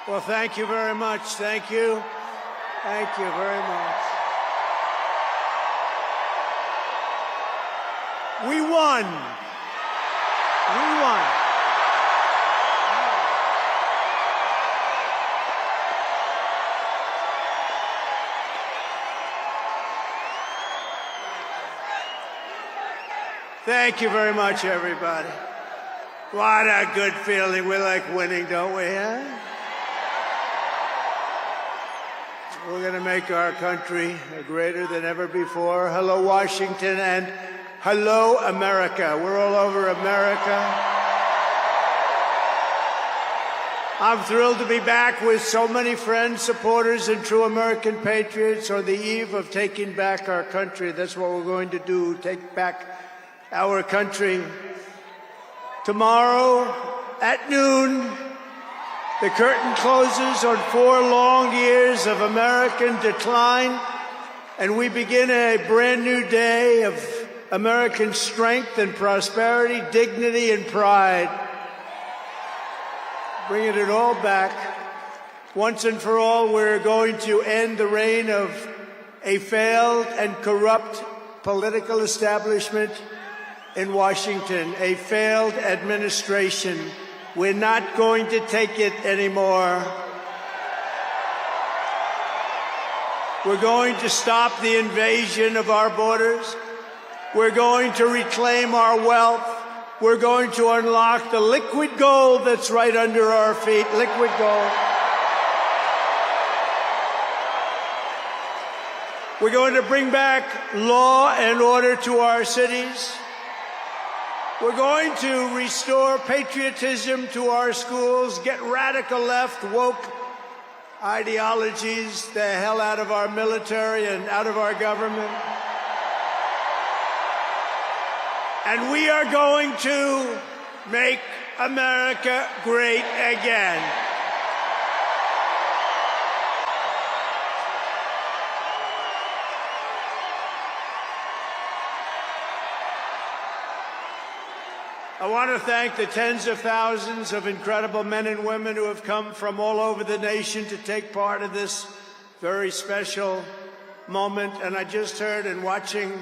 Well, thank you very much. Thank you. Thank you very much. We won. We won. Thank you very much, everybody. What a good feeling. We like winning, don't we, huh? We're going to make our country greater than ever before. Hello, Washington, and hello, America. We're all over America. I'm thrilled to be back with so many friends, supporters, and true American patriots on the eve of taking back our country. That's what we're going to do, take back our country. Tomorrow at noon, the curtain closes on 4 long years of American decline, and we begin a brand new day of American strength and prosperity, dignity and pride. Bringing it all back. Once and for all, we're going to end the reign of a failed and corrupt political establishment in Washington, a failed administration. We're not going to take it anymore. We're going to stop the invasion of our borders. We're going to reclaim our wealth. We're going to unlock the liquid gold that's right under our feet, liquid gold. We're going to bring back law and order to our cities. We're going to restore patriotism to our schools, get radical left, woke ideologies the hell out of our military and out of our government. And we are going to make America great again. I want to thank the tens of thousands of incredible men and women who have come from all over the nation to take part in this very special moment. And I just heard in watching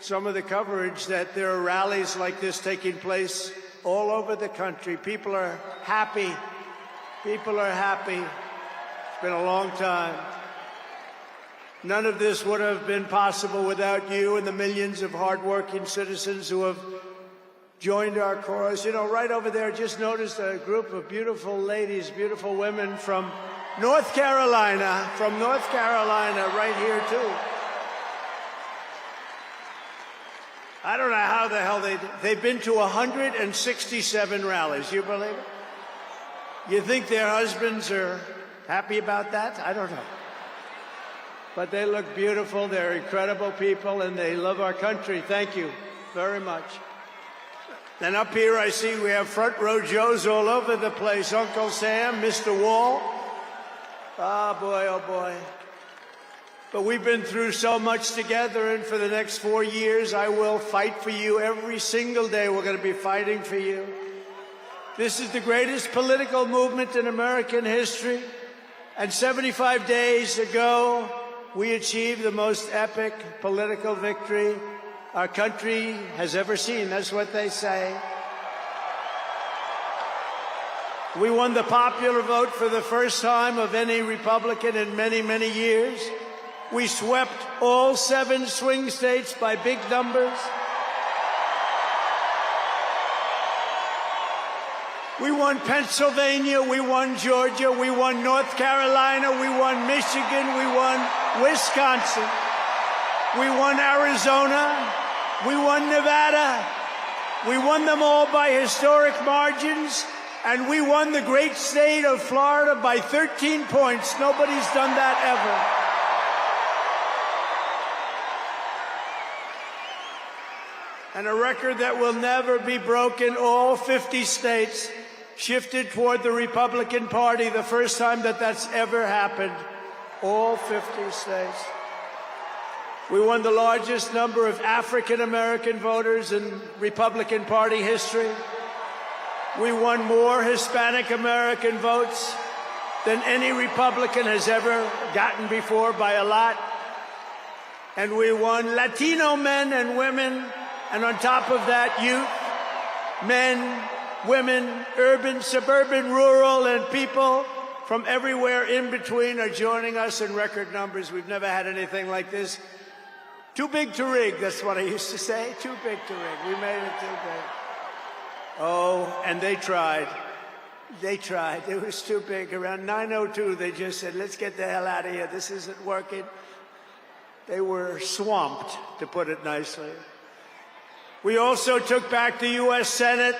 some of the coverage that there are rallies like this taking place all over the country. People are happy. People are happy. It's been a long time. None of this would have been possible without you and the millions of hardworking citizens who have joined our cause. You know, right over there, just noticed a group of beautiful ladies, beautiful women from North Carolina, right here, too. I don't know how the hell they've been to 167 rallies. You believe it? You think their husbands are happy about that? I don't know. But they look beautiful. They're incredible people, and they love our country. Thank you very much. And up here I see we have front row Joes all over the place. Uncle Sam, Mr. Wall. Oh, boy. But we've been through so much together, and for the next 4 years, I will fight for you every single day. We're going to be fighting for you. This is the greatest political movement in American history. And 75 days ago, we achieved the most epic political victory our country has ever seen. That's what they say. We won the popular vote for the first time of any Republican in many, many years. We swept all 7 swing states by big numbers. We won Pennsylvania, we won Georgia, we won North Carolina, we won Michigan, we won Wisconsin, we won Arizona, we won Nevada. We won them all by historic margins, and we won the great state of Florida by 13 points. Nobody's done that ever. And a record that will never be broken. All 50 states shifted toward the Republican Party, the first time that that's ever happened. All 50 states. We won the largest number of African-American voters in Republican Party history. We won more Hispanic-American votes than any Republican has ever gotten before by a lot. And we won Latino men and women, and on top of that, youth, men, women, urban, suburban, rural, and people from everywhere in between are joining us in record numbers. We've never had anything like this. Too big to rig, that's what I used to say. Too big to rig. We made it too big. Oh, and they tried. They tried. It was too big. Around 9:02, they just said, let's get the hell out of here. This isn't working. They were swamped, to put it nicely. We also took back the U.S. Senate.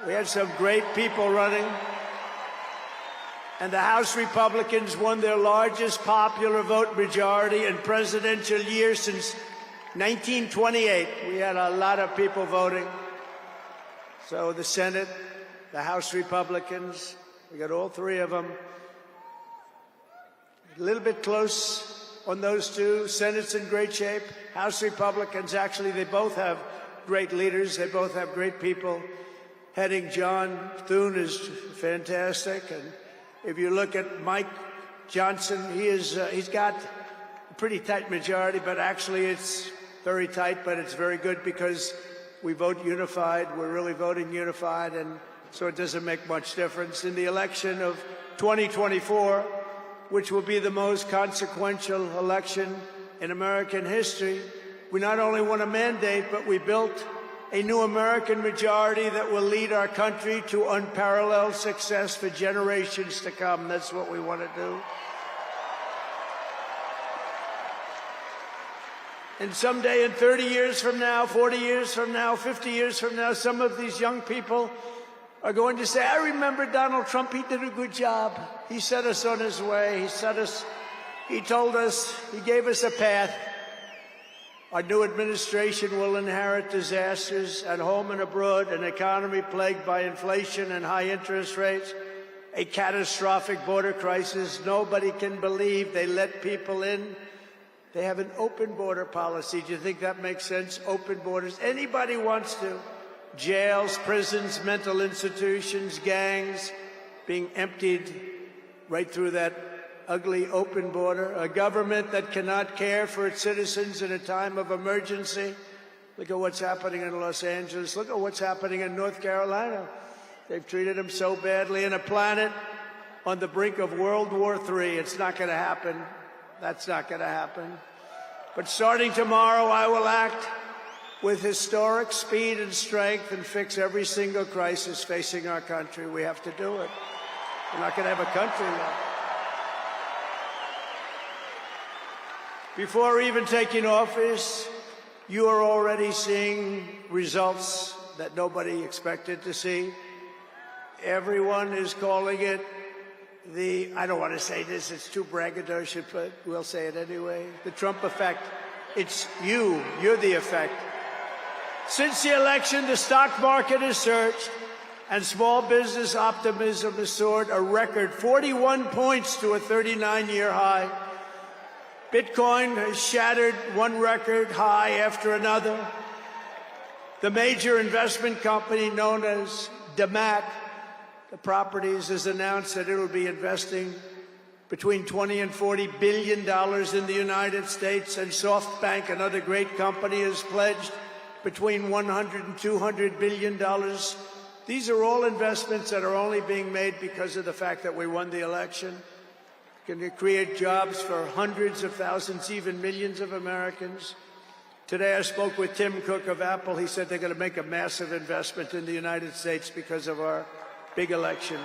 We had some great people running. And the House Republicans won their largest popular vote majority in presidential year since 1928. We had a lot of people voting. So the Senate, the House Republicans, we got all three of them. A little bit close on those two. Senate's in great shape. House Republicans, actually, they both have great leaders. They both have great people heading. John Thune is fantastic. And if you look at Mike Johnson, he's got a pretty tight majority, but actually it's very tight, but it's very good because we vote unified. We're really voting unified, and so it doesn't make much difference. In the election of 2024, which will be the most consequential election in American history, we not only won a mandate, but we built a new American majority that will lead our country to unparalleled success for generations to come. That's what we want to do. And someday, in 30 years from now, 40 years from now, 50 years from now, some of these young people are going to say, I remember Donald Trump, he did a good job. He set us on his way. He told us, he gave us a path. Our new administration will inherit disasters at home and abroad, an economy plagued by inflation and high interest rates, a catastrophic border crisis. Nobody can believe they let people in. They have an open border policy. Do you think that makes sense? Open borders. Anybody wants to. Jails, prisons, mental institutions, gangs being emptied right through that ugly open border. A government that cannot care for its citizens in a time of emergency. Look at what's happening in Los Angeles. Look at what's happening in North Carolina. They've treated them so badly. In a planet on the brink of World War III. It's not going to happen. That's not going to happen. But starting tomorrow, I will act with historic speed and strength and fix every single crisis facing our country. We have to do it. We're not going to have a country left. Before even taking office, you are already seeing results that nobody expected to see. Everyone is calling it I don't want to say this, it's too braggadocious, but we'll say it anyway. The Trump effect. It's you. You're the effect. Since the election, the stock market has surged and small business optimism has soared a record 41 points to a 39-year high. Bitcoin has shattered one record high after another. The major investment company known as DMAC, the properties, has announced that it will be investing between $20 and $40 billion in the United States, and SoftBank, another great company, has pledged between $100 and $200 billion. These are all investments that are only being made because of the fact that we won the election. Can create jobs for hundreds of thousands, even millions of Americans. Today I spoke with Tim Cook of Apple. He said they're going to make a massive investment in the United States because of our big election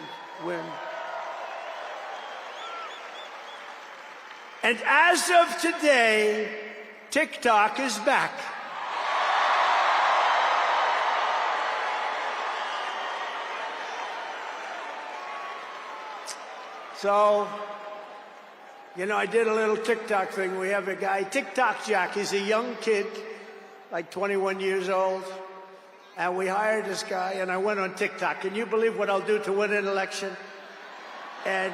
win. And as of today, TikTok is back. So, you know, I did a little TikTok thing. We have a guy, TikTok Jack. He's a young kid, like 21 years old. And we hired this guy, and I went on TikTok. Can you believe what I'll do to win an election? And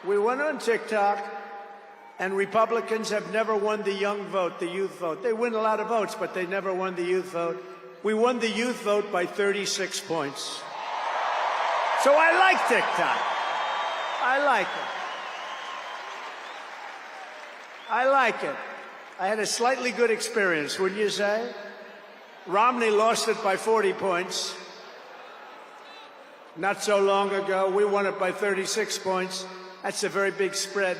we went on TikTok, and Republicans have never won the young vote, the youth vote. They win a lot of votes, but they never won the youth vote. We won the youth vote by 36 points. So I like TikTok. I like it. I like it. I had a slightly good experience, wouldn't you say? Romney lost it by 40 points. Not so long ago, we won it by 36 points. That's a very big spread.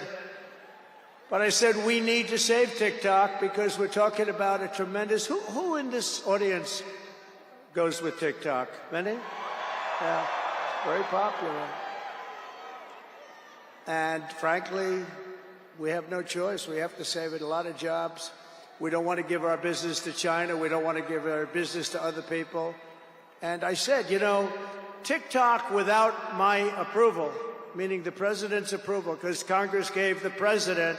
But I said we need to save TikTok because we're talking about a tremendous... Who in this audience goes with TikTok? Many? Yeah, very popular. And frankly, we have no choice. We have to save it. A lot of jobs. We don't want to give our business to China. We don't want to give our business to other people. And I said, you know, TikTok without my approval, meaning the president's approval, because Congress gave the president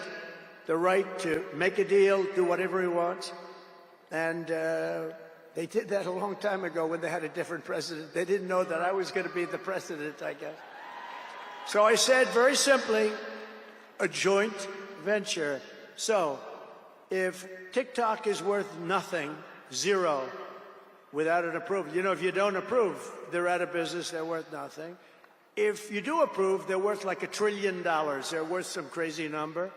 the right to make a deal, do whatever he wants. And they did that a long time ago when they had a different president. They didn't know that I was going to be the president, I guess. So I said, very simply, a joint venture. So if TikTok is worth nothing, zero, without an approval, you know, if you don't approve, they're out of business, they're worth nothing. If you do approve, they're worth like $1 trillion. They're worth some crazy number.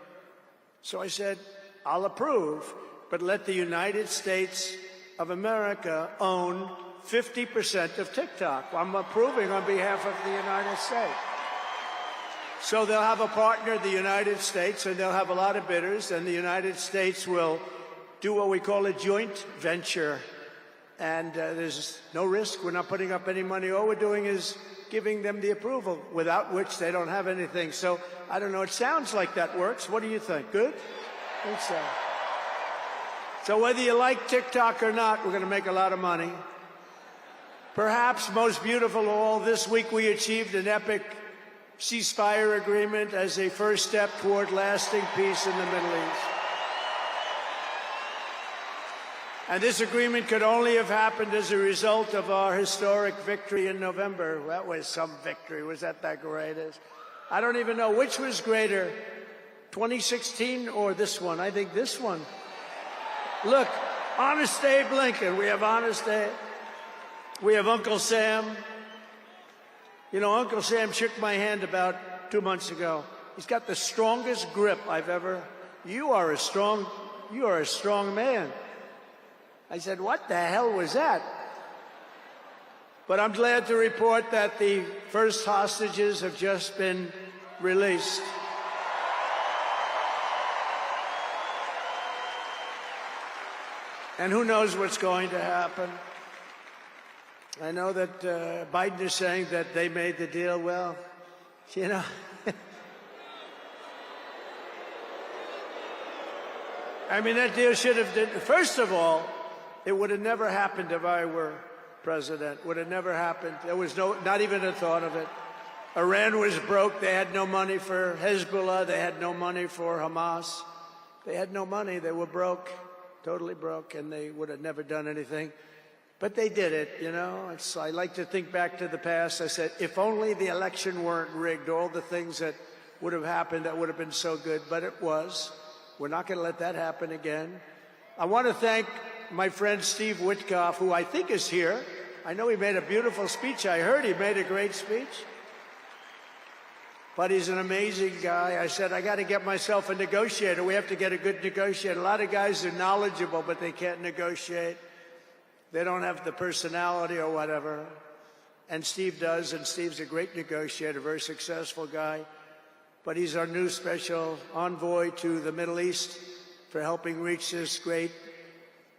So I said, I'll approve, but let the United States of America own 50% of TikTok. I'm approving on behalf of the United States. So they'll have a partner, the United States, and they'll have a lot of bidders, and the United States will do what we call a joint venture. And there's no risk. We're not putting up any money. All we're doing is giving them the approval, without which they don't have anything. So, I don't know, it sounds like that works. What do you think? Good? I think so. So whether you like TikTok or not, we're going to make a lot of money. Perhaps most beautiful of all, this week we achieved an epic ceasefire agreement as a first step toward lasting peace in the Middle East. And this agreement could only have happened as a result of our historic victory in November. That was some victory. Was that the greatest? I don't even know which was greater, 2016 or this one. I think this one. Look, Honest Abe Lincoln. We have Honest Abe. We have Uncle Sam. You know, Uncle Sam shook my hand about 2 months ago. He's got the strongest grip I've ever... You are a strong man. I said, what the hell was that? But I'm glad to report that the first hostages have just been released. And who knows what's going to happen? I know that Biden is saying that they made the deal. Well, you know... I mean, that deal should have... First of all, it would have never happened if I were president. Would have never happened. There was not even a thought of it. Iran was broke. They had no money for Hezbollah. They had no money for Hamas. They had no money. They were broke, totally broke, and they would have never done anything. But they did it, you know. I like to think back to the past. I said, if only the election weren't rigged, all the things that would have happened, that would have been so good. But it was. We're not going to let that happen again. I want to thank my friend Steve Witkoff, who I think is here. I know he made a beautiful speech. I heard he made a great speech. But he's an amazing guy. I said, I got to get myself a negotiator. We have to get a good negotiator. A lot of guys are knowledgeable, but they can't negotiate. They don't have the personality or whatever. And Steve does, and Steve's a great negotiator, very successful guy. But he's our new special envoy to the Middle East for helping reach this great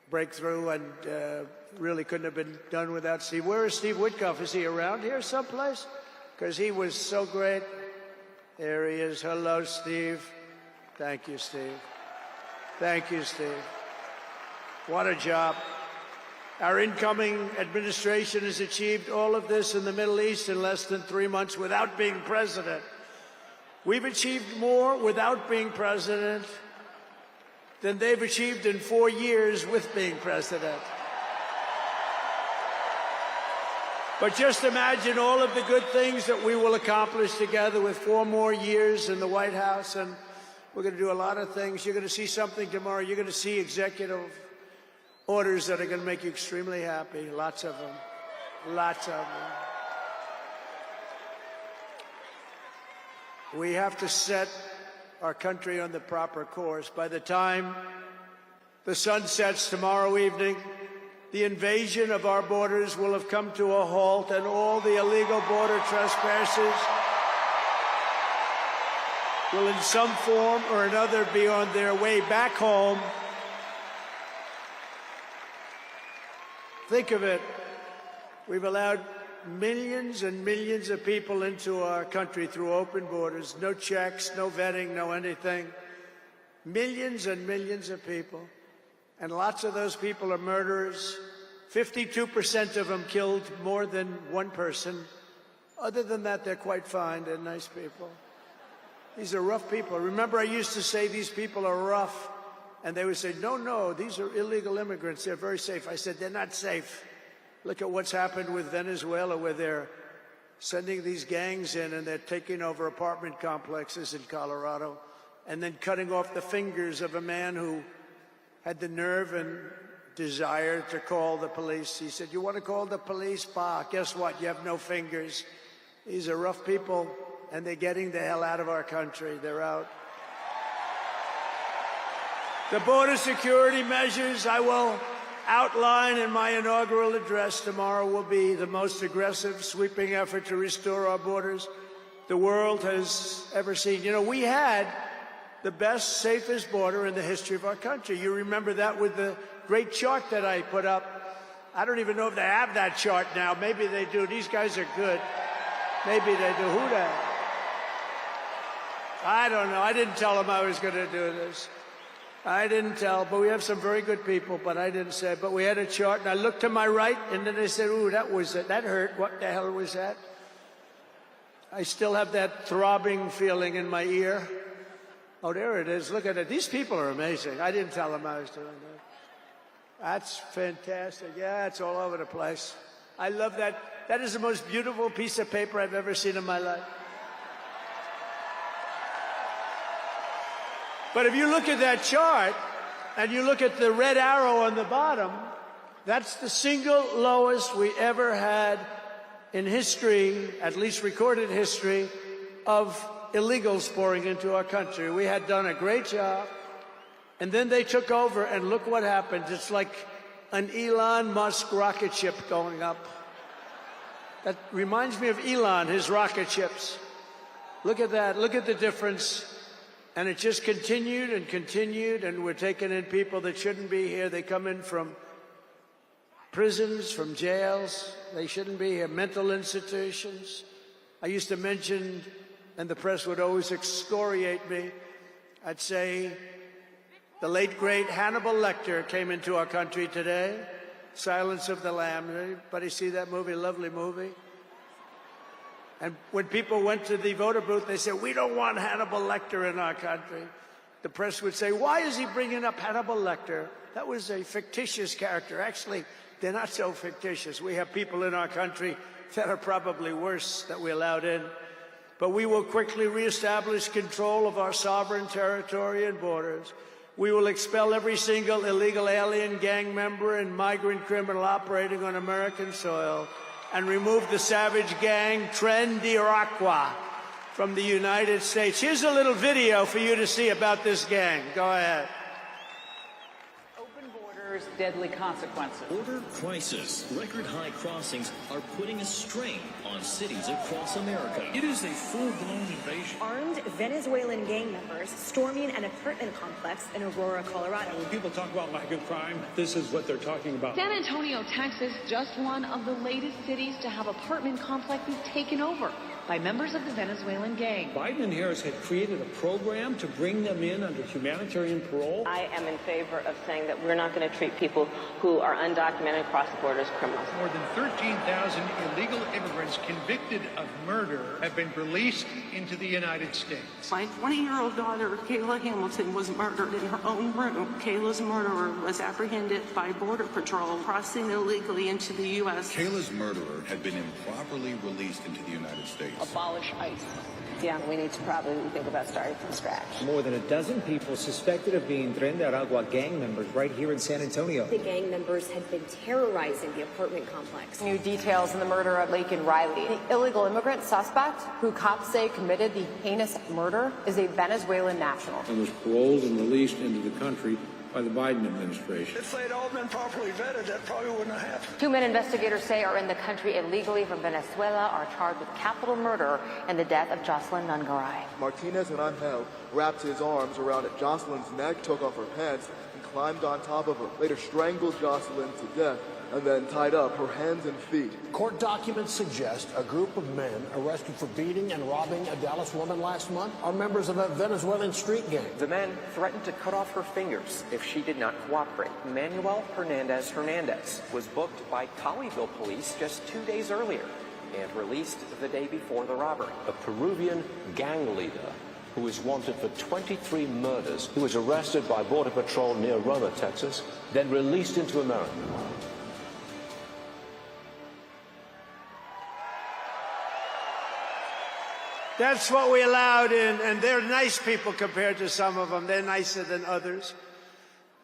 breakthrough, and really couldn't have been done without Steve. Where is Steve Witkoff? Is he around here someplace? Because he was so great. There he is. Hello, Steve. Thank you, Steve. Thank you, Steve. What a job. Our incoming administration has achieved all of this in the Middle East in less than 3 months without being president. We've achieved more without being president than they've achieved in 4 years with being president. But just imagine all of the good things that we will accomplish together with 4 more years in the White House, and we're going to do a lot of things. You're going to see something tomorrow. You're going to see executive orders that are going to make you extremely happy. Lots of them. Lots of them. We have to set our country on the proper course. By the time the sun sets tomorrow evening, the invasion of our borders will have come to a halt, and all the illegal border trespassers will in some form or another be on their way back home. Think of it. We've allowed millions and millions of people into our country through open borders. No checks, no vetting, no anything. Millions and millions of people. And lots of those people are murderers. 52% of them killed more than one person. Other than that, they're quite fine. They're nice people. These are rough people. Remember, I used to say these people are rough. And they would say, no, no, these are illegal immigrants. They're very safe. I said, they're not safe. Look at what's happened with Venezuela, where they're sending these gangs in and they're taking over apartment complexes in Colorado and then cutting off the fingers of a man who had the nerve and desire to call the police. He said, you want to call the police? Bah, guess what? You have no fingers. These are rough people, and they're getting the hell out of our country. They're out. The border security measures I will outline in my inaugural address tomorrow will be the most aggressive, sweeping effort to restore our borders the world has ever seen. You know, we had the best, safest border in the history of our country. You remember that with the great chart that I put up. I don't even know if they have that chart now. Maybe they do. These guys are good. Maybe they do. Who the? I don't know. I didn't tell them I was going to do this. I didn't tell, but we have some very good people, but I didn't say. But we had a chart, and I looked to my right, and then they said, ooh, that was it. That hurt. What the hell was that? I still have that throbbing feeling in my ear. Oh, there it is. Look at it. These people are amazing. I didn't tell them I was doing that. That's fantastic. Yeah, it's all over the place. I love that. That is the most beautiful piece of paper I've ever seen in my life. But if you look at that chart and you look at the red arrow on the bottom, that's the single lowest we ever had in history, at least recorded history, of illegals pouring into our country. We had done a great job, and then they took over, and look what happened. It's like an Elon Musk rocket ship going up. That reminds me of Elon, his rocket ships. Look at that. Look at the difference. And it just continued and continued, and we're taking in people that shouldn't be here. They come in from prisons, from jails. They shouldn't be here. Mental institutions. I used to mention, and the press would always excoriate me, I'd say the late, great Hannibal Lecter came into our country today. Silence of the Lambs. Anybody see that movie? Lovely movie. And when people went to the voter booth, they said, we don't want Hannibal Lecter in our country. The press would say, why is he bringing up Hannibal Lecter? That was a fictitious character. Actually, they're not so fictitious. We have people in our country that are probably worse that we allowed in. But we will quickly reestablish control of our sovereign territory and borders. We will expel every single illegal alien, gang member, and migrant criminal operating on American soil, and remove the savage gang Tren de Aragua from the United States. Here's a little video for you to see about this gang. Go ahead. Open borders, deadly consequences. Border crisis. Record high crossings are putting a strain on cities across America. It is a full-blown invasion. Armed Venezuelan gang members storming an apartment complex in Aurora, Colorado. When people talk about MAGA crime, this is what they're talking about. San Antonio, Texas, just one of the latest cities to have apartment complexes taken over by members of the Venezuelan gang. Biden and Harris had created a program to bring them in under humanitarian parole. I am in favor of saying that we're not going to treat people who are undocumented across the border as criminals. More than 13,000 illegal immigrants convicted of murder have been released into the United States. My 20-year-old daughter, Kayla Hamilton, was murdered in her own room. Kayla's murderer was apprehended by Border Patrol crossing illegally into the U.S. Kayla's murderer had been improperly released into the United States. abolish ICE. Yeah, we need to probably think about starting from scratch. More than a dozen people suspected of being Tren de Aragua gang members right here in San Antonio. The gang members had been terrorizing the apartment complex. New details in the murder of Laken Riley. The illegal immigrant suspect, who cops say committed the heinous murder, is a Venezuelan national. And was paroled and released into the country by the Biden administration. If they'd all been properly vetted, that probably wouldn't have happened. 2 men investigators say are in the country illegally from Venezuela are charged with capital murder and the death of Jocelyn Nungaray. Martinez and Angel wrapped his arms around Jocelyn's neck, took off her pants, and climbed on top of her. Later strangled Jocelyn to death and then tied up her hands and feet. Court documents suggest a group of men arrested for beating and robbing a Dallas woman last month are members of a Venezuelan street gang. The men threatened to cut off her fingers if she did not cooperate. Manuel Hernandez was booked by Colleyville police just 2 days earlier and released the day before the robbery. A Peruvian gang leader who is wanted for 23 murders, who was arrested by Border Patrol near Roma, Texas, then released into America. That's what we allowed in, and they're nice people compared to some of them. They're nicer than others.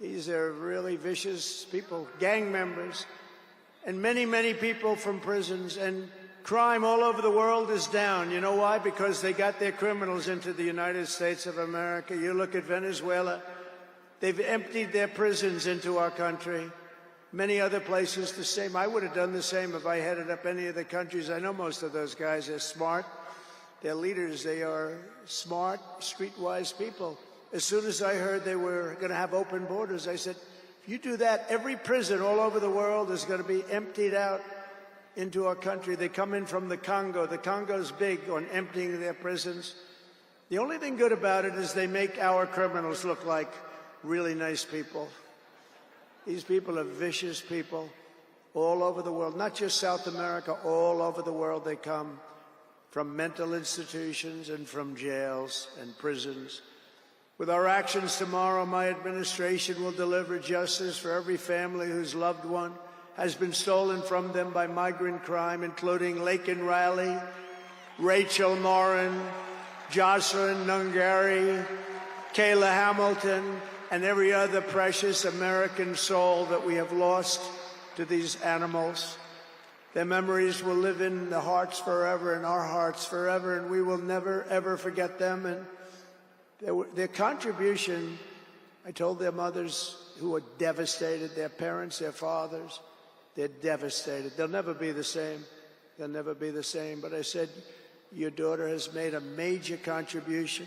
These are really vicious people, gang members, and many, many people from prisons. And crime all over the world is down. You know why? Because they got their criminals into the United States of America. You look at Venezuela, they've emptied their prisons into our country. Many other places the same. I would have done the same if I headed up any of the countries. I know most of those guys are smart. They're leaders. They are smart, streetwise people. As soon as I heard they were going to have open borders, I said, if you do that, every prison all over the world is going to be emptied out into our country. They come in from the Congo. The Congo's big on emptying their prisons. The only thing good about it is they make our criminals look like really nice people. These people are vicious people all over the world, not just South America, all over the world they come. From mental institutions and from jails and prisons. With our actions tomorrow, my administration will deliver justice for every family whose loved one has been stolen from them by migrant crime, including Laken Riley, Rachel Morin, Jocelyn Nungaray, Kayla Hamilton, and every other precious American soul that we have lost to these animals. Their memories will live in the hearts forever, in our hearts forever, and we will never, ever forget them. And their contribution, I told their mothers who were devastated, their parents, their fathers, they're devastated. They'll never be the same. They'll never be the same. But I said, your daughter has made a major contribution.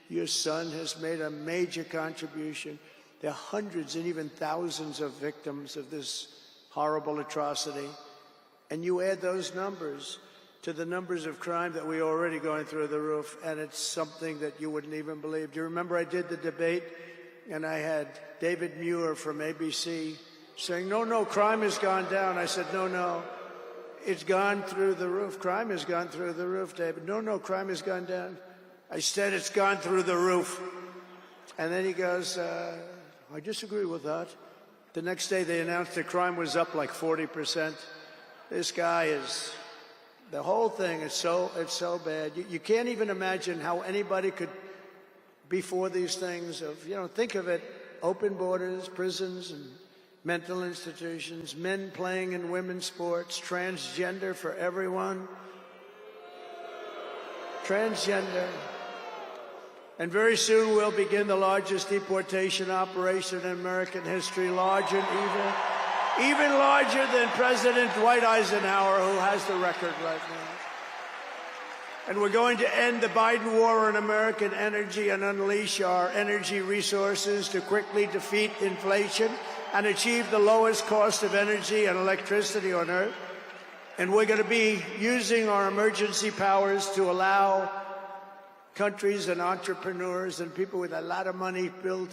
Your son has made a major contribution. There are hundreds and even thousands of victims of this horrible atrocity. And you add those numbers to the numbers of crime that we're already going through the roof, and it's something that you wouldn't even believe. Do you remember I did the debate, and I had David Muir from ABC saying, no, crime has gone down. I said, no, it's gone through the roof. Crime has gone through the roof, David. No, crime has gone down. I said it's gone through the roof. And then he goes, I disagree with that. The next day they announced that crime was up like 40%. This guy is, the whole thing is it's so bad. You can't even imagine how anybody could be for these things of, think of it, open borders, prisons and mental institutions, men playing in women's sports, transgender for everyone. Transgender. And very soon we'll begin the largest deportation operation in American history, large and evil. Even larger than President Dwight Eisenhower, who has the record right now. And we're going to end the Biden war on American energy and unleash our energy resources to quickly defeat inflation and achieve the lowest cost of energy and electricity on Earth. And we're going to be using our emergency powers to allow countries and entrepreneurs and people with a lot of money build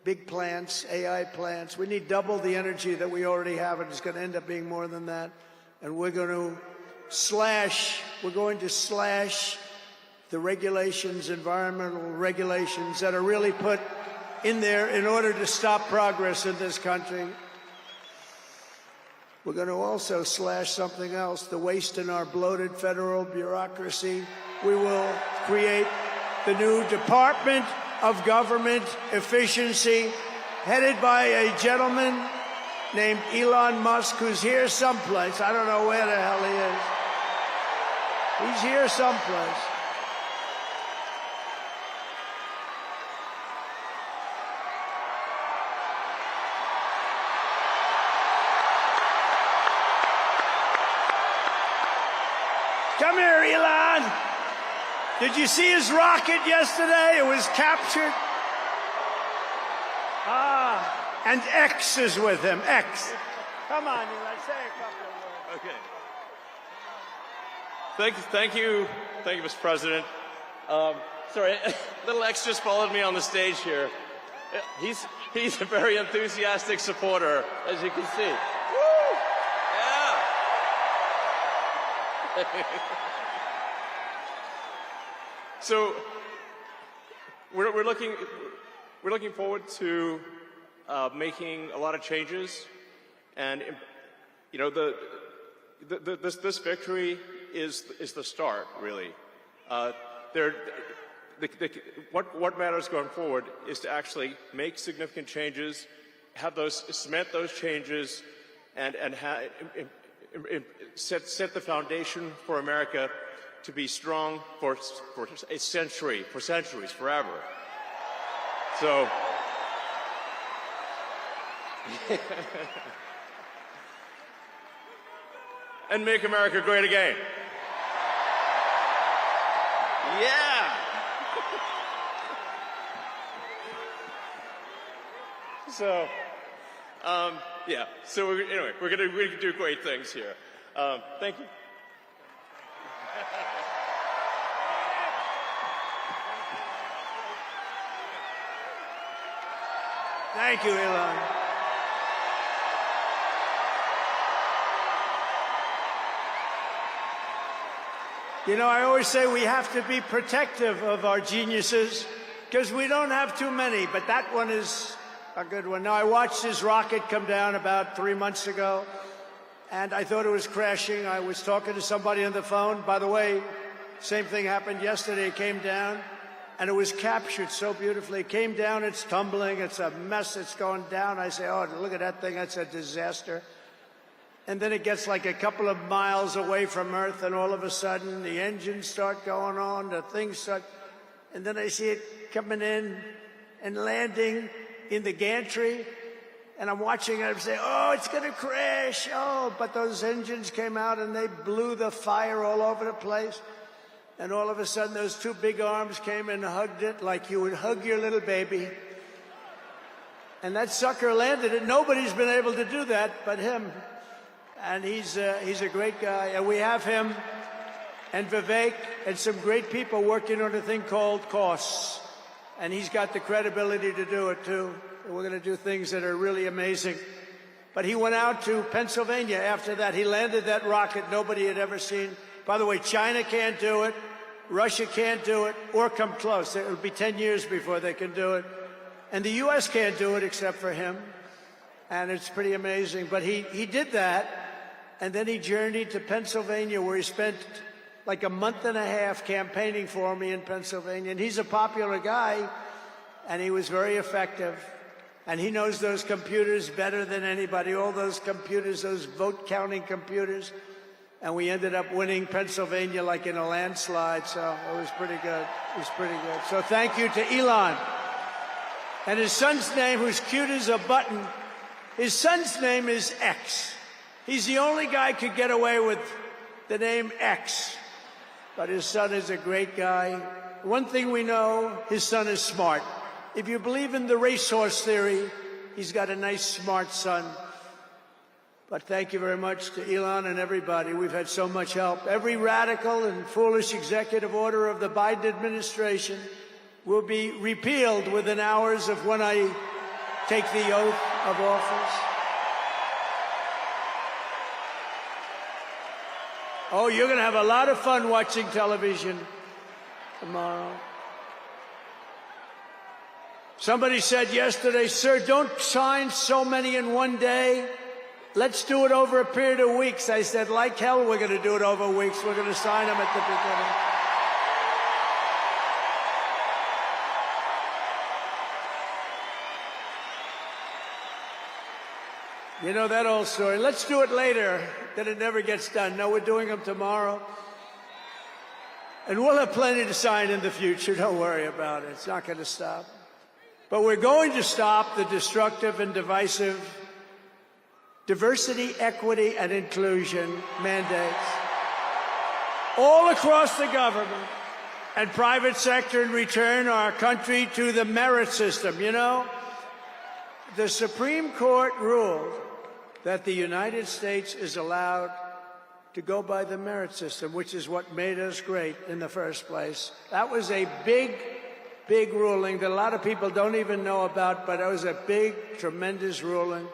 big plants, AI plants. We need double the energy that we already have, and it's going to end up being more than that. And we're going to slash the regulations, environmental regulations that are really put in there in order to stop progress in this country. We're going to also slash something else, the waste in our bloated federal bureaucracy. We will create the new Department of Government Efficiency, headed by a gentleman named Elon Musk, who's here someplace. I don't know where the hell he is. He's here someplace. Come here, Elon. Did you see his rocket yesterday? It was captured. And X is with him. X. Come on, Elon, say a couple of words. Okay. Thank you, Mr. President. Sorry, little X just followed me on the stage here. He's a very enthusiastic supporter, as you can see. Woo! Yeah. So we're looking forward to making a lot of changes, and you know this victory is the start, really. What matters going forward is to actually make significant changes, cement those changes, and set the foundation for America to be strong for a century, for centuries, forever. So. And make America great again. Yeah. So, yeah. So anyway, we're gonna do great things here. Thank you. Thank you, Elon. You know, I always say we have to be protective of our geniuses because we don't have too many, but that one is a good one. Now, I watched his rocket come down about 3 months ago, and I thought it was crashing. I was talking to somebody on the phone. By the way, same thing happened yesterday. It came down, and it was captured so beautifully. It came down, it's tumbling, it's a mess, it's going down. I say, oh, look at that thing, that's a disaster. And then it gets like a couple of miles away from Earth, and all of a sudden the engines start going on, the things start, and then I see it coming in and landing in the gantry, and I'm watching it and say, oh, it's going to crash. Oh, but those engines came out and they blew the fire all over the place. And all of a sudden those two big arms came and hugged it like you would hug your little baby. And that sucker landed it. Nobody's been able to do that but him. And he's a great guy. And we have him and Vivek and some great people working on a thing called costs. And he's got the credibility to do it, too. And we're going to do things that are really amazing. But he went out to Pennsylvania after that. He landed that rocket nobody had ever seen. By the way, China can't do it. Russia can't do it or come close. It'll be 10 years before they can do it. And the U.S. can't do it except for him. And it's pretty amazing. But he did that. And then he journeyed to Pennsylvania, where he spent like a month and a half campaigning for me in Pennsylvania. And he's a popular guy, and he was very effective. And he knows those computers better than anybody, all those computers, those vote-counting computers. And we ended up winning Pennsylvania like in a landslide, so it was pretty good. It was pretty good. So thank you to Elon. And his son's name, who's cute as a button, his son's name is X. He's the only guy who could get away with the name X. But his son is a great guy. One thing we know, his son is smart. If you believe in the racehorse theory, he's got a nice, smart son. But thank you very much to Elon and everybody. We've had so much help. Every radical and foolish executive order of the Biden administration will be repealed within hours of when I take the oath of office. Oh, you're going to have a lot of fun watching television tomorrow. Somebody said yesterday, sir, don't sign so many in one day. let's do it over a period of weeks. I said, like hell, we're going to do it over weeks. We're going to sign them at the beginning. You know that old story. Let's do it later, then it never gets done. No, we're doing them tomorrow. And we'll have plenty to sign in the future. Don't worry about it. It's not going to stop. But we're going to stop the destructive and divisive diversity, equity, and inclusion mandates all across the government and private sector and return our country to the merit system. You know, the Supreme Court ruled that the United States is allowed to go by the merit system, which is what made us great in the first place. That was a big, big ruling that a lot of people don't even know about, but it was a big, tremendous ruling.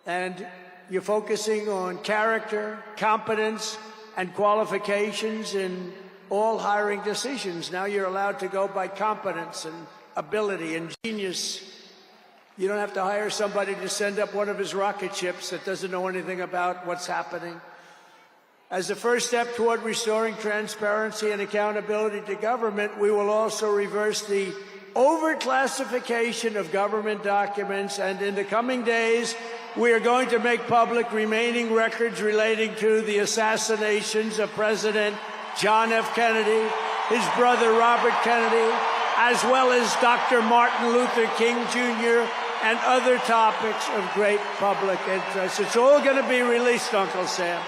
And you're focusing on character, competence, and qualifications in all hiring decisions. Now you're allowed to go by competence and ability and genius. You don't have to hire somebody to send up one of his rocket ships that doesn't know anything about what's happening. As a first step toward restoring transparency and accountability to government, we will also reverse the overclassification of government documents, and in the coming days, we are going to make public remaining records relating to the assassinations of President John F. Kennedy, his brother Robert Kennedy, as well as Dr. Martin Luther King Jr., and other topics of great public interest. It's all going to be released, Uncle Sam.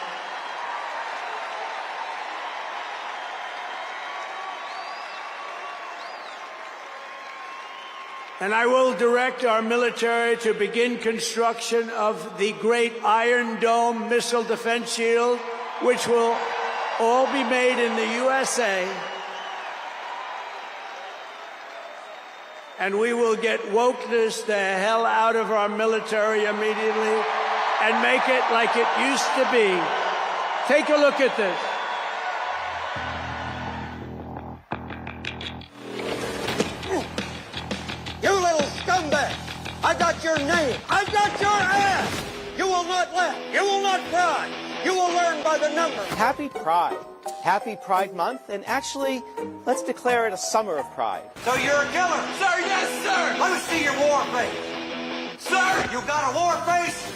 And I will direct our military to begin construction of the great Iron Dome missile defense shield, which will all be made in the USA. And we will get wokeness the hell out of our military immediately and make it like it used to be. Take a look at this. You little scumbag! I got your name. I got your ass! You will not laugh. You will not cry. You will learn by the numbers. Happy Pride. Happy Pride Month, and actually, let's declare it a summer of pride. So you're a killer? Sir, yes, sir! Let me see your war face. Sir, you got a war face?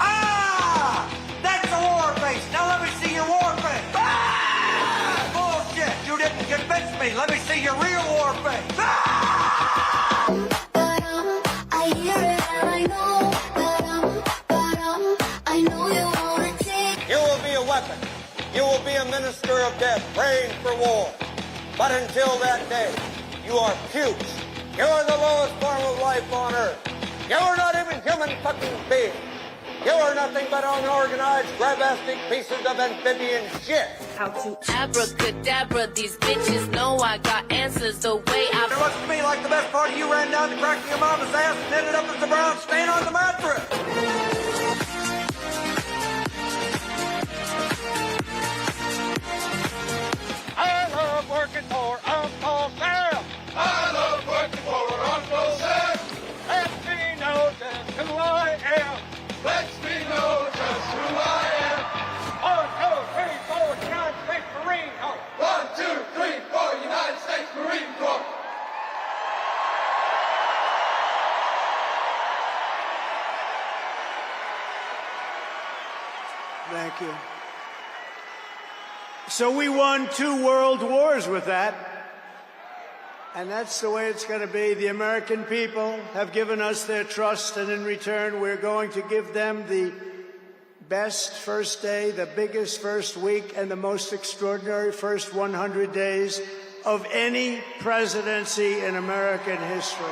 Ah! That's a war face. Now let me see your war face. Ah! Bullshit! You didn't convince me. Let me see your real war face. Ah! I hear it and I know, I know you want to take. You will be a weapon. You will be a minister of death, praying for war. But until that day, you are pukes. You are the lowest form of life on earth. You are not even human fucking beings. You are nothing but unorganized, grabastic pieces of amphibian shit. How to abracadabra, these bitches know I got answers the way I... It looks to me like the best part of you ran down the crack of your mama's ass and ended up as a brown stain on the mattress. I love working for Uncle Sam. I love working for Uncle Sam. Lets me know just who I am. Lets me know just who I am. 1, 2, 3, 4, United States Marine Corps. 1, 2, 3, 4, United States Marine Corps. Thank you. So we won 2 world wars with that. And that's the way it's going to be. The American people have given us their trust, and in return, we're going to give them the best first day, the biggest first week, and the most extraordinary first 100 days of any presidency in American history.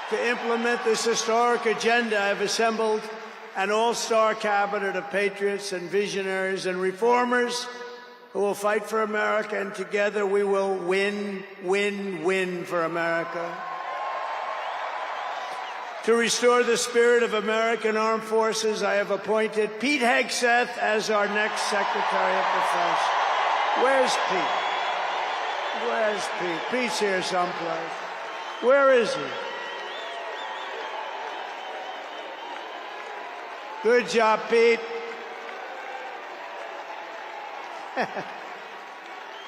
To implement this historic agenda, I've assembled an all-star cabinet of patriots and visionaries and reformers who will fight for America, and together we will win, win, win for America. To restore the spirit of American Armed Forces, I have appointed Pete Hegseth as our next Secretary of Defense. Where's Pete? Where's Pete? Pete's here someplace. Where is he? Good job, Pete.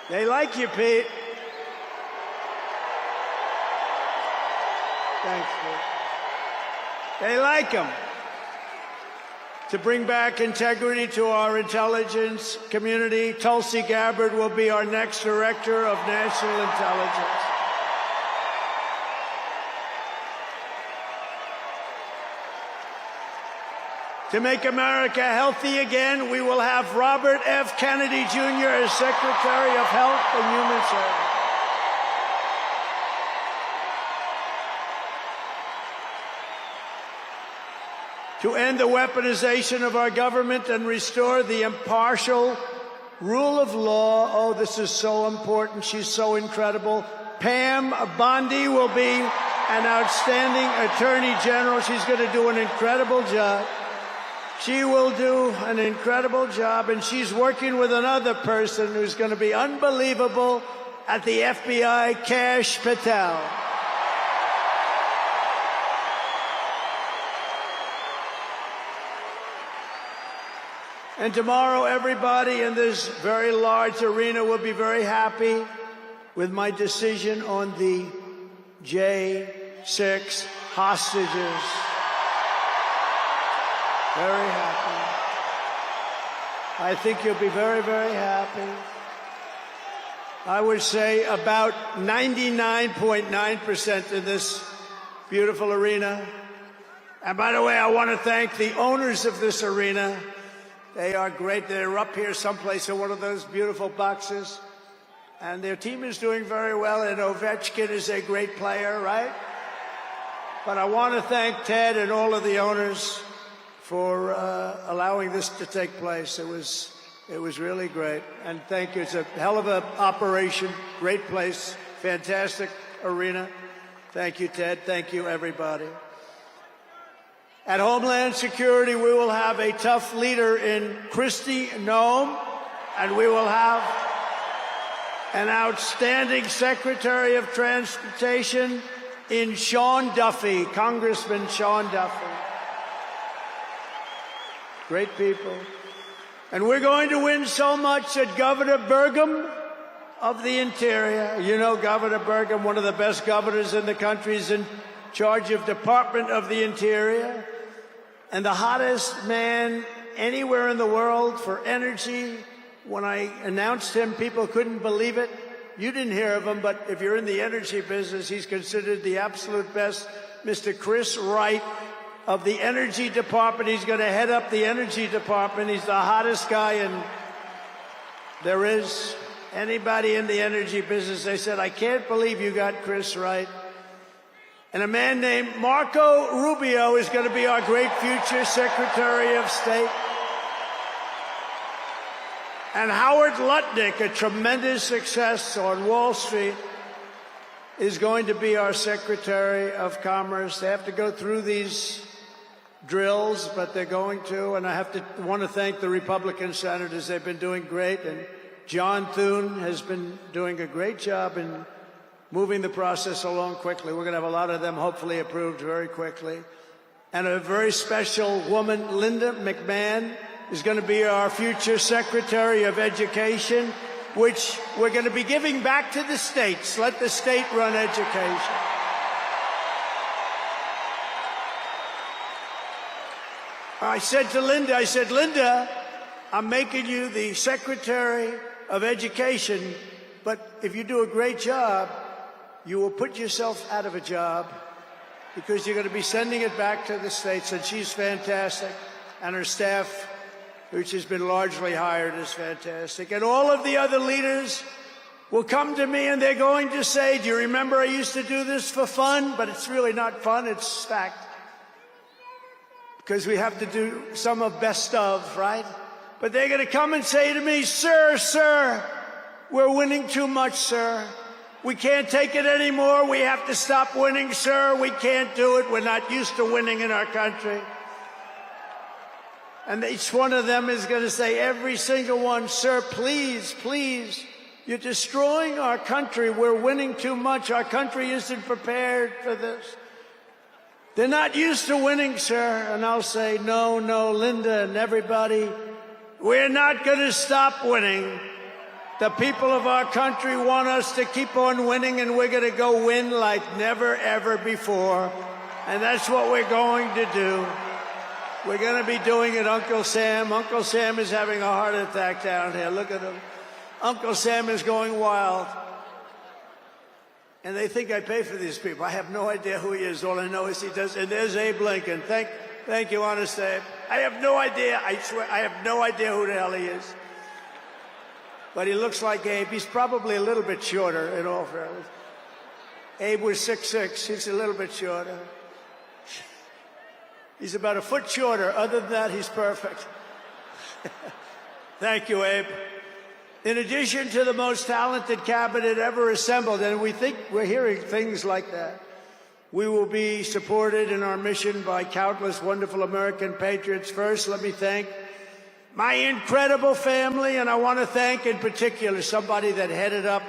They like you, Pete. Thanks, Pete. They like him. To bring back integrity to our intelligence community, Tulsi Gabbard will be our next Director of National Intelligence. To make America healthy again, we will have Robert F. Kennedy Jr. as Secretary of Health and Human Services. To end the weaponization of our government and restore the impartial rule of law. Oh, this is so important. She's so incredible. Pam Bondi will be an outstanding Attorney General. She's going to do an incredible job. She will do an incredible job, and she's working with another person who's going to be unbelievable at the FBI, Kash Patel. And tomorrow, everybody in this very large arena will be very happy with my decision on the J6 hostages. Very happy. I think you'll be very, very happy. I would say about 99.9% in this beautiful arena. And by the way, I want to thank the owners of this arena. They are great. They're up here someplace in one of those beautiful boxes. And their team is doing very well, and Ovechkin is a great player, right? But I want to thank Ted and all of the owners for allowing this to take place. It was really great. And thank you. It's a hell of an operation. Great place. Fantastic arena. Thank you, Ted. Thank you, everybody. At Homeland Security, we will have a tough leader in Kristi Noem, and we will have an outstanding Secretary of Transportation in Sean Duffy, Congressman Sean Duffy. Great people. And we're going to win so much that Governor Burgum of the Interior, you know Governor Burgum, one of the best governors in the country, is in charge of Department of the Interior, and the hottest man anywhere in the world for energy. When I announced him, people couldn't believe it. You didn't hear of him, but if you're in the energy business, he's considered the absolute best. Mr. Chris Wright of the Energy Department. He's going to head up the Energy Department. He's the hottest guy, and there is anybody in the energy business. They said, I can't believe you got Chris Wright. And a man named Marco Rubio is going to be our great future Secretary of State. And Howard Lutnick, a tremendous success on Wall Street, is going to be our Secretary of Commerce. They have to go through these drills, but they're going to. And I want to thank the Republican senators. They've been doing great. And John Thune has been doing a great job in moving the process along quickly. We're going to have a lot of them hopefully approved very quickly. And a very special woman, Linda McMahon, is going to be our future Secretary of Education, which we're going to be giving back to the states. Let the state run education. I said to Linda, Linda, I'm making you the Secretary of Education, but if you do a great job, you will put yourself out of a job because you're going to be sending it back to the states. And she's fantastic. And her staff, which has been largely hired, is fantastic. And all of the other leaders will come to me and they're going to say, do you remember I used to do this for fun? But it's really not fun, it's fact. Because we have to do some of best of, right? But they're going to come and say to me, sir, we're winning too much, sir. We can't take it anymore. We have to stop winning, sir. We can't do it. We're not used to winning in our country. And each one of them is going to say, every single one, sir, please, you're destroying our country. We're winning too much. Our country isn't prepared for this. They're not used to winning, sir. And I'll say, no, Linda and everybody, we're not going to stop winning. The people of our country want us to keep on winning, and we're going to go win like never, ever before. And that's what we're going to do. We're going to be doing it, Uncle Sam. Uncle Sam is having a heart attack down here. Look at him. Uncle Sam is going wild. And they think I pay for these people. I have no idea who he is. All I know is he does. And there's Abe Lincoln. Thank you, honest Abe. I have no idea. I swear, I have no idea who the hell he is. But he looks like Abe. He's probably a little bit shorter, in all fairness. Abe was 6'6". He's a little bit shorter. He's about a foot shorter. Other than that, he's perfect. Thank you, Abe. In addition to the most talented cabinet ever assembled, and we think we're hearing things like that, we will be supported in our mission by countless wonderful American patriots. First, let me thank my incredible family, and I want to thank in particular somebody that headed up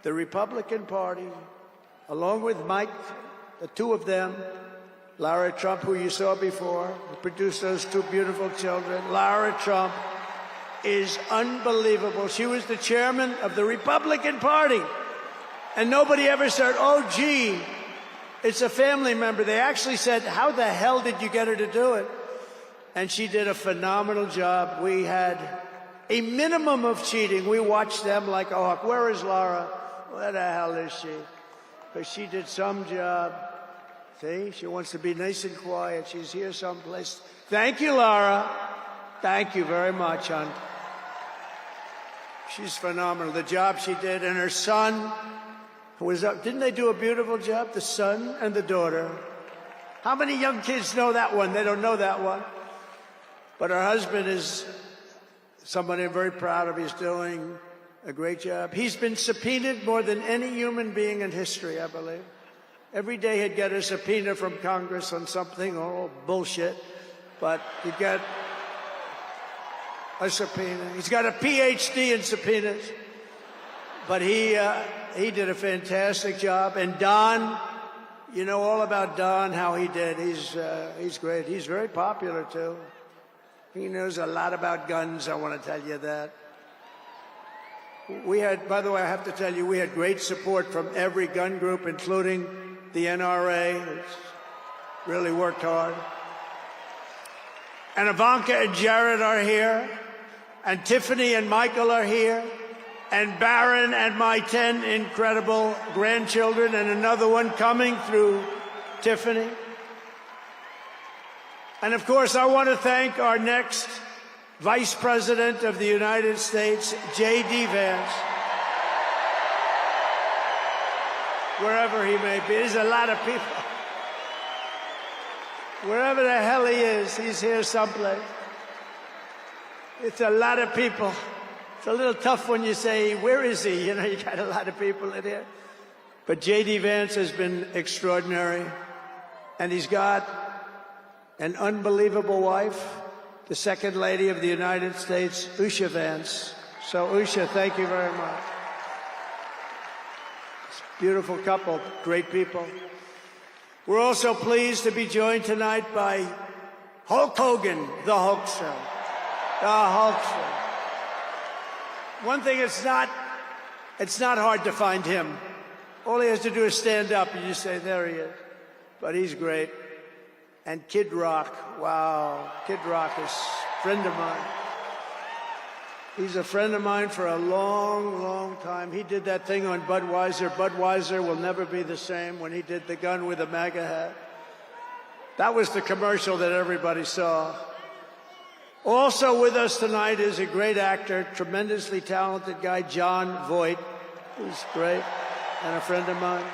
the Republican Party, along with Mike, the two of them, Lara Trump, who you saw before, who produced those two beautiful children. Lara Trump is unbelievable. She was the chairman of the Republican Party, and nobody ever said, oh, gee, it's a family member. They actually said, how the hell did you get her to do it? And she did a phenomenal job. We had a minimum of cheating. We watched them like a hawk. Where is Laura? Where the hell is she? Because she did some job. See, she wants to be nice and quiet. She's here someplace. Thank you, Laura. Thank you very much, hon. She's phenomenal. The job she did, and her son, who was up. Didn't they do a beautiful job? The son and the daughter. How many young kids know that one? They don't know that one. But her husband is somebody I'm very proud of. He's doing a great job. He's been subpoenaed more than any human being in history, I believe. Every day he'd get a subpoena from Congress on something, oh, bullshit. But he'd get a subpoena. He's got a PhD in subpoenas. But he did a fantastic job. And Don, you know all about Don, how he did. He's great. He's very popular, too. He knows a lot about guns, I want to tell you that. We had, by the way, I have to tell you, we had great support from every gun group, including the NRA, which really worked hard. And Ivanka and Jared are here, and Tiffany and Michael are here, and Barron and my 10 incredible grandchildren, and another one coming through Tiffany. And of course, I want to thank our next Vice President of the United States, J.D. Vance. Wherever he may be, there's a lot of people. Wherever the hell he is, he's here someplace. It's a lot of people. It's a little tough when you say, where is he? You know, you got a lot of people in here. But J.D. Vance has been extraordinary. And he's got an unbelievable wife, the Second Lady of the United States, Usha Vance. So, Usha, thank you very much. It's a beautiful couple, great people. We're also pleased to be joined tonight by Hulk Hogan, the Hulkster. The Hulkster. One thing, it's not hard to find him. All he has to do is stand up and you say, there he is. But he's great. And Kid Rock, wow. Kid Rock is a friend of mine. He's a friend of mine for a long, long time. He did that thing on Budweiser. Budweiser will never be the same when he did the gun with the MAGA hat. That was the commercial that everybody saw. Also with us tonight is a great actor, tremendously talented guy, Jon Voight, who's great, and a friend of mine.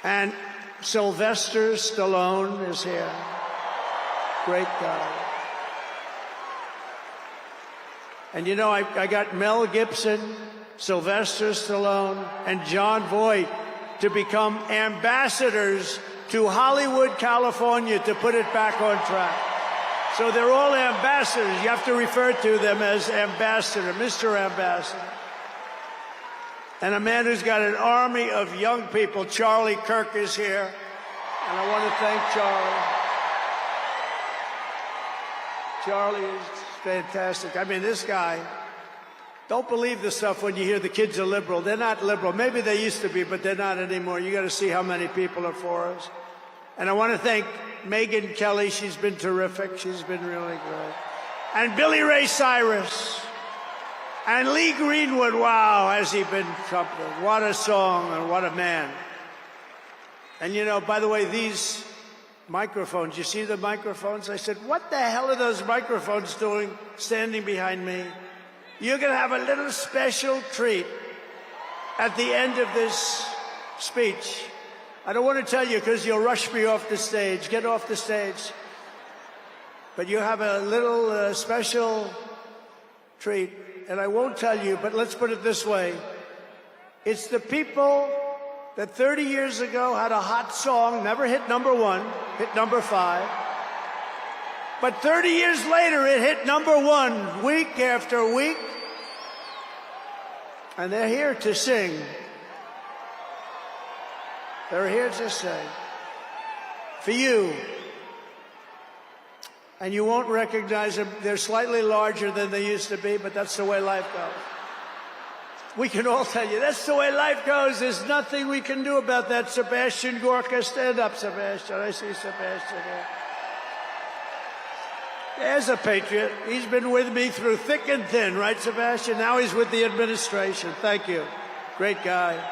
And Sylvester Stallone is here. Great guy. And you know, I got Mel Gibson, Sylvester Stallone, and Jon Voight to become ambassadors to Hollywood, California, to put it back on track. So they're all ambassadors. You have to refer to them as ambassador, Mr. Ambassador. and a man who's got an army of young people. Charlie Kirk is here, and I want to thank Charlie. Charlie is fantastic. I mean, this guy, don't believe the stuff when you hear the kids are liberal. They're not liberal. Maybe they used to be, but they're not anymore. You got to see how many people are for us. And I want to thank Megyn Kelly. She's been terrific. She's been really great. And Billy Ray Cyrus. And Lee Greenwood. Wow, has he been something. What a song and what a man. And you know, by the way, these microphones, you see the microphones? I said, what the hell are those microphones doing standing behind me? You're going to have a little special treat at the end of this speech. I don't want to tell you because you'll rush me off the stage. Get off the stage. But you have a little special treat, and I won't tell you, but let's put it this way. It's the people that 30 years ago had a hot song, never hit #1, hit #5. But 30 years later, it hit #1 week after week. And they're here to sing. They're here to sing. For you. And you won't recognize them. They're slightly larger than they used to be, but that's the way life goes. We can all tell you, that's the way life goes. There's nothing we can do about that. Sebastian Gorka, stand up, Sebastian. I see Sebastian here. There's a patriot. He's been with me through thick and thin, right, Sebastian? Now he's with the administration. Thank you. Great guy.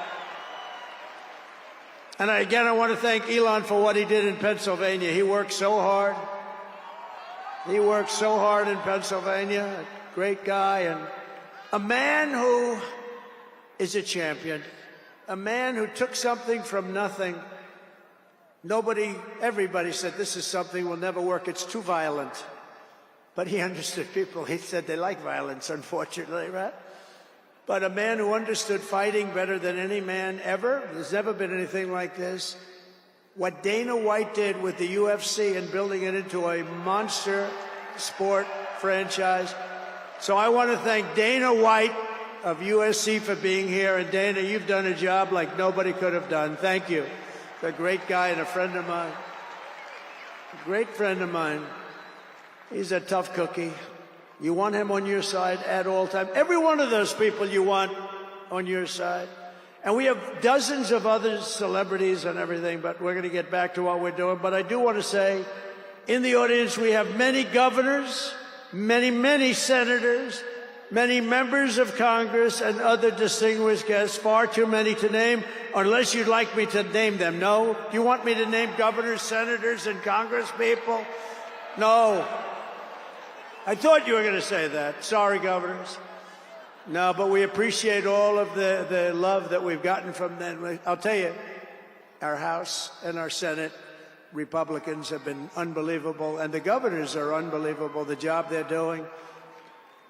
And again, I want to thank Elon for what he did in Pennsylvania. He worked so hard. He worked so hard in Pennsylvania. A great guy and a man who is a champion. A man who took something from nothing. Everybody said, this is something will never work. It's too violent. But he understood people. He said they like violence, unfortunately, right? But a man who understood fighting better than any man ever. There's never been anything like this. What Dana White did with the UFC and building it into a monster sport franchise. So I want to thank Dana White of USC for being here. And Dana, you've done a job like nobody could have done. Thank you. A great guy and a friend of mine. A great friend of mine. He's a tough cookie. You want him on your side at all times. Every one of those people you want on your side. And we have dozens of other celebrities and everything, but we're going to get back to what we're doing. But I do want to say, in the audience, we have many governors, many senators, many members of Congress, and other distinguished guests, far too many to name, unless you'd like me to name them. No? You want me to name governors, senators, and Congress people? No. I thought you were going to say that. Sorry, governors. No, but we appreciate all of the love that we've gotten from them. I'll tell you, our House and our Senate Republicans have been unbelievable, and the governors are unbelievable, the job they're doing.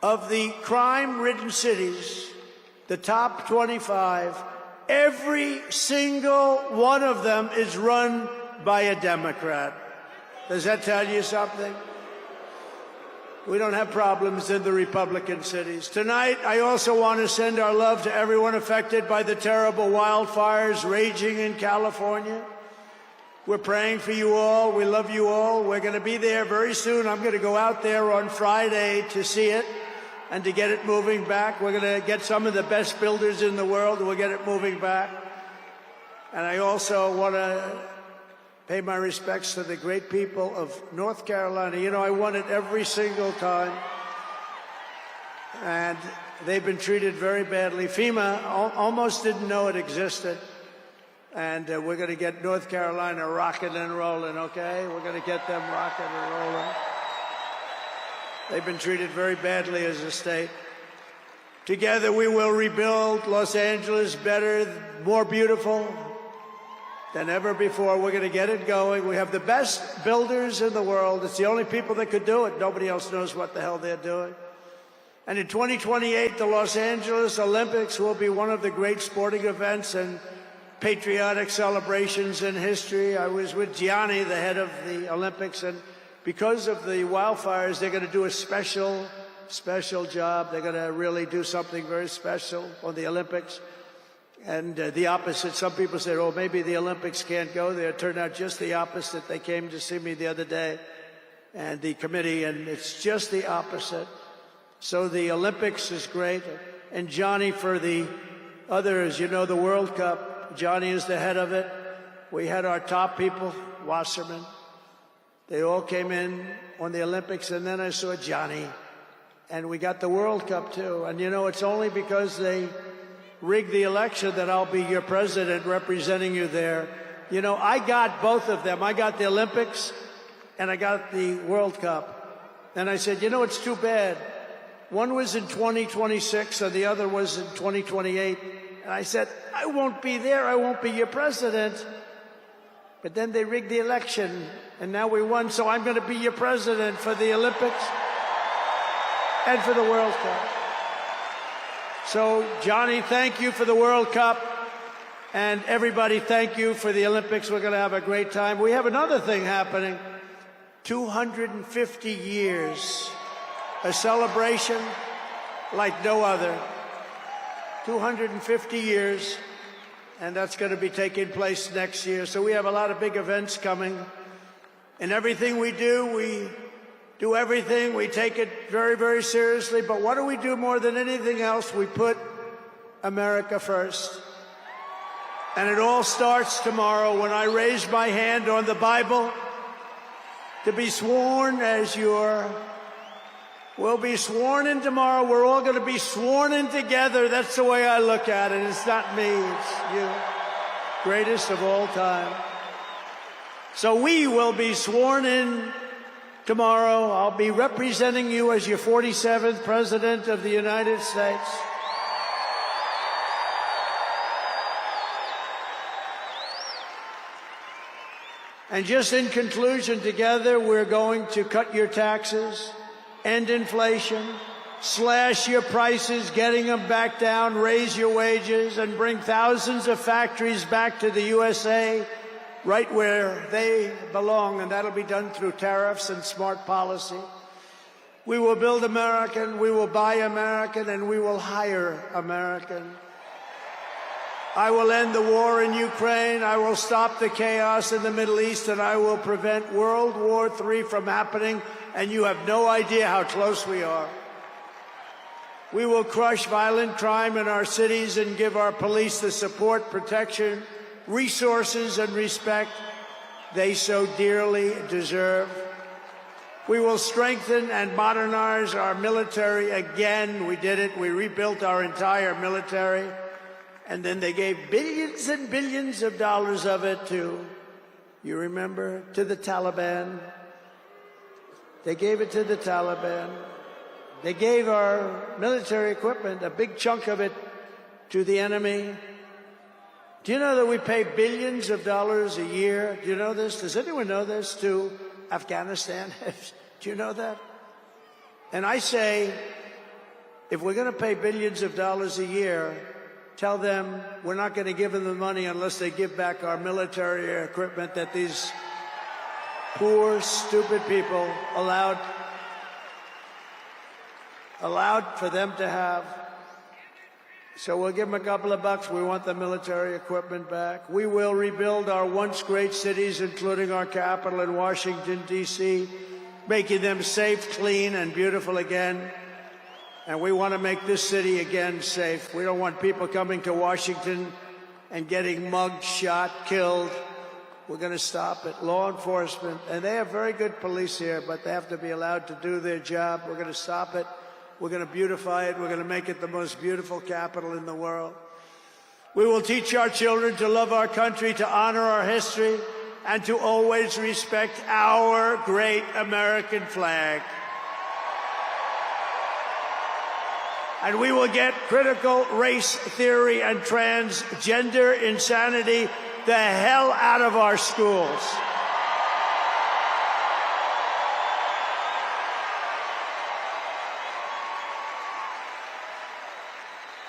Of the crime-ridden cities, the top 25, every single one of them is run by a Democrat. Does that tell you something? We don't have problems in the Republican cities. Tonight, I also want to send our love to everyone affected by the terrible wildfires raging in California. We're praying for you all. We love you all. We're going to be there very soon. I'm going to go out there on Friday to see it and to get it moving back. We're going to get some of the best builders in the world, and we'll get it moving back. And I also want to pay my respects to the great people of North Carolina. You know, I won it every single time. And they've been treated very badly. FEMA almost didn't know it existed. And we're going to get North Carolina rocking and rolling, okay? We're going to get them rocking and rolling. They've been treated very badly as a state. Together we will rebuild Los Angeles better, more beautiful than ever before. We're going to get it going. We have the best builders in the world. It's the only people that could do it. Nobody else knows what the hell they're doing. And in 2028, the Los Angeles Olympics will be one of the great sporting events and patriotic celebrations in history. I was with Gianni, the head of the Olympics, and because of the wildfires, they're going to do a special job. They're going to really do something very special on the Olympics. And the opposite, some people said, oh, maybe the Olympics can't go there. It turned out just the opposite. They came to see me the other day, and the committee, and it's just the opposite. So the Olympics is great. And Johnny, for the others, you know, the World Cup, Johnny is the head of it. We had our top people, Wasserman. They all came in on the Olympics, and then I saw Johnny. And we got the World Cup, too. And, you know, it's only because they rigged the election that I'll be your president representing you there. You know, I got both of them. I got the Olympics, and I got the World Cup. And I said, you know, it's too bad. One was in 2026, and the other was in 2028. And I said, I won't be there. I won't be your president. But then they rigged the election, and now we won, so I'm going to be your president for the Olympics and for the World Cup. So, Johnny, thank you for the World Cup, and everybody, thank you for the Olympics. We're going to have a great time. We have another thing happening, 250 years, a celebration like no other, 250 years. And that's going to be taking place next year. So we have a lot of big events coming. And everything we do everything. We take it very, very seriously. But what do we do more than anything else? We put America first. And it all starts tomorrow when I raise my hand on the Bible to be sworn as we'll be sworn in tomorrow. We're all going to be sworn in together. That's the way I look at it. It's not me, it's you. Greatest of all time. So we will be sworn in tomorrow. I'll be representing you as your 47th President of the United States. And just in conclusion, together, we're going to cut your taxes, end inflation, slash your prices, getting them back down, raise your wages, and bring thousands of factories back to the USA, right where they belong, and that'll be done through tariffs and smart policy. We will build American, we will buy American, and we will hire American. I will end the war in Ukraine, I will stop the chaos in the Middle East, and I will prevent World War III from happening. And you have no idea how close we are. We will crush violent crime in our cities and give our police the support, protection, resources, and respect they so dearly deserve. We will strengthen and modernize our military again. We did it. We rebuilt our entire military. And then they gave billions and billions of dollars of it to, you remember, to the Taliban. They gave it to the Taliban. They gave our military equipment, a big chunk of it, to the enemy. Do you know that we pay billions of dollars a year? Do you know this? Does anyone know this? To Afghanistan? Do you know that? And I say, if we're going to pay billions of dollars a year, tell them we're not going to give them the money unless they give back our military equipment that these poor, stupid people allowed for them to have. So we'll give them a couple of bucks. We want the military equipment back. We will rebuild our once great cities, including our capital in Washington, D.C., making them safe, clean, and beautiful again. And we want to make this city again safe. We don't want people coming to Washington and getting mugged, shot, killed. We're going to stop it. Law enforcement, and they have very good police here, but they have to be allowed to do their job. We're going to stop it. We're going to beautify it. We're going to make it the most beautiful capital in the world. We will teach our children to love our country, to honor our history, and to always respect our great American flag. And we will get critical race theory and transgender insanity the hell out of our schools.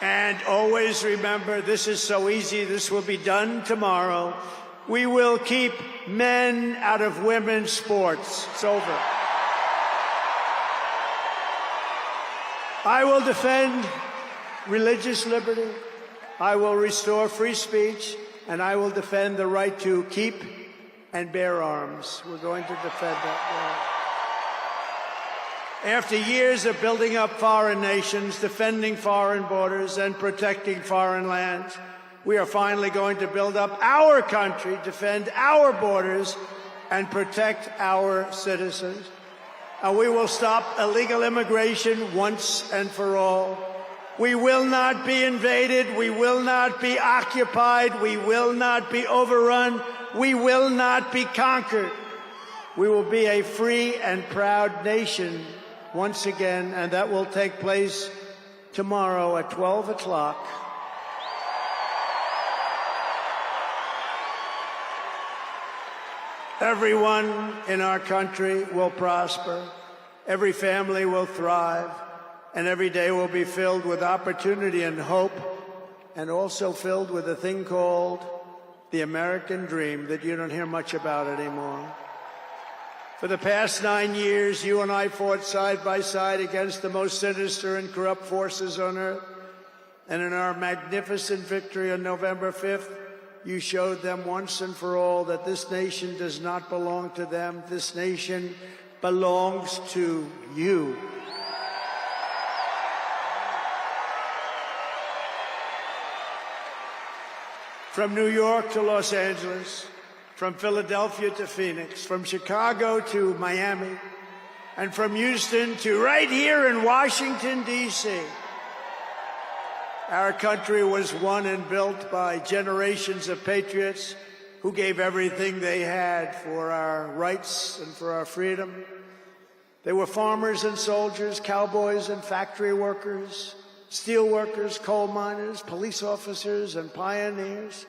And always remember, this is so easy, this will be done tomorrow. We will keep men out of women's sports. It's over. I will defend religious liberty. I will restore free speech, and I will defend the right to keep and bear arms. We're going to defend that right. After years of building up foreign nations, defending foreign borders, and protecting foreign lands, we are finally going to build up our country, defend our borders, and protect our citizens. And we will stop illegal immigration once and for all. We will not be invaded. We will not be occupied. We will not be overrun. We will not be conquered. We will be a free and proud nation once again, and that will take place tomorrow at 12 o'clock. Everyone in our country will prosper. Every family will thrive. And every day will be filled with opportunity and hope, and also filled with a thing called the American dream that you don't hear much about anymore. For the past 9 years, you and I fought side by side against the most sinister and corrupt forces on earth. And in our magnificent victory on November 5th, you showed them once and for all that this nation does not belong to them. This nation belongs to you. From New York to Los Angeles, from Philadelphia to Phoenix, from Chicago to Miami, and from Houston to right here in Washington, D.C. Our country was won and built by generations of patriots who gave everything they had for our rights and for our freedom. They were farmers and soldiers, cowboys and factory workers, steel workers, coal miners, police officers, and pioneers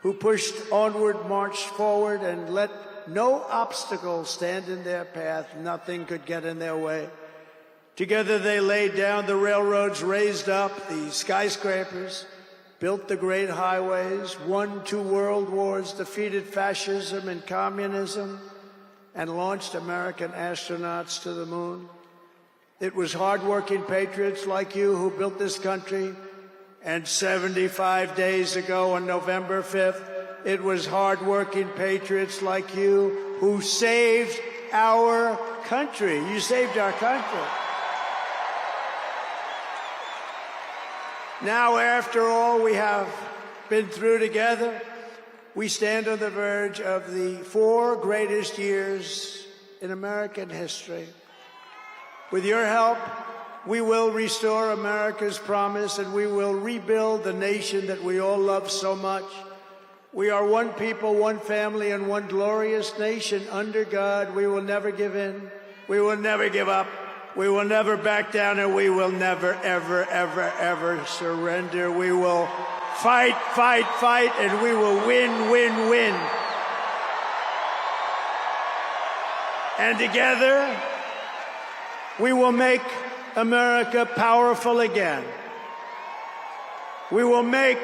who pushed onward, marched forward, and let no obstacle stand in their path. Nothing could get in their way. Together they laid down the railroads, raised up the skyscrapers, built the great highways, won 2 world wars, defeated fascism and communism, and launched American astronauts to the moon. It was hardworking patriots like you who built this country. And 75 days ago on November 5th, it was hardworking patriots like you who saved our country. You saved our country. Now, after all we have been through together, we stand on the verge of the 4 greatest years in American history. With your help, we will restore America's promise, and we will rebuild the nation that we all love so much. We are one people, one family, and one glorious nation under God. We will never give in. We will never give up. We will never back down, and we will never, ever, ever, ever surrender. We will fight, fight, fight, and we will win, win, win. And together, we will make America powerful again. We will make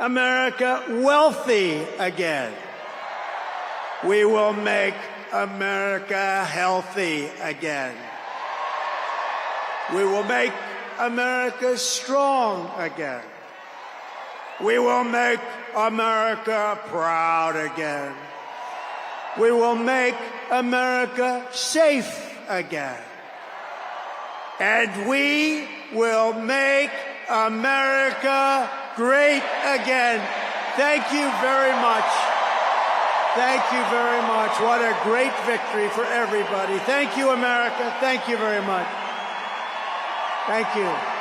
America wealthy again. We will make America healthy again. We will make America strong again. We will make America proud again. We will make America safe again. And we will make America great again. Thank you very much. Thank you very much. What a great victory for everybody. Thank you, America. Thank you very much. Thank you.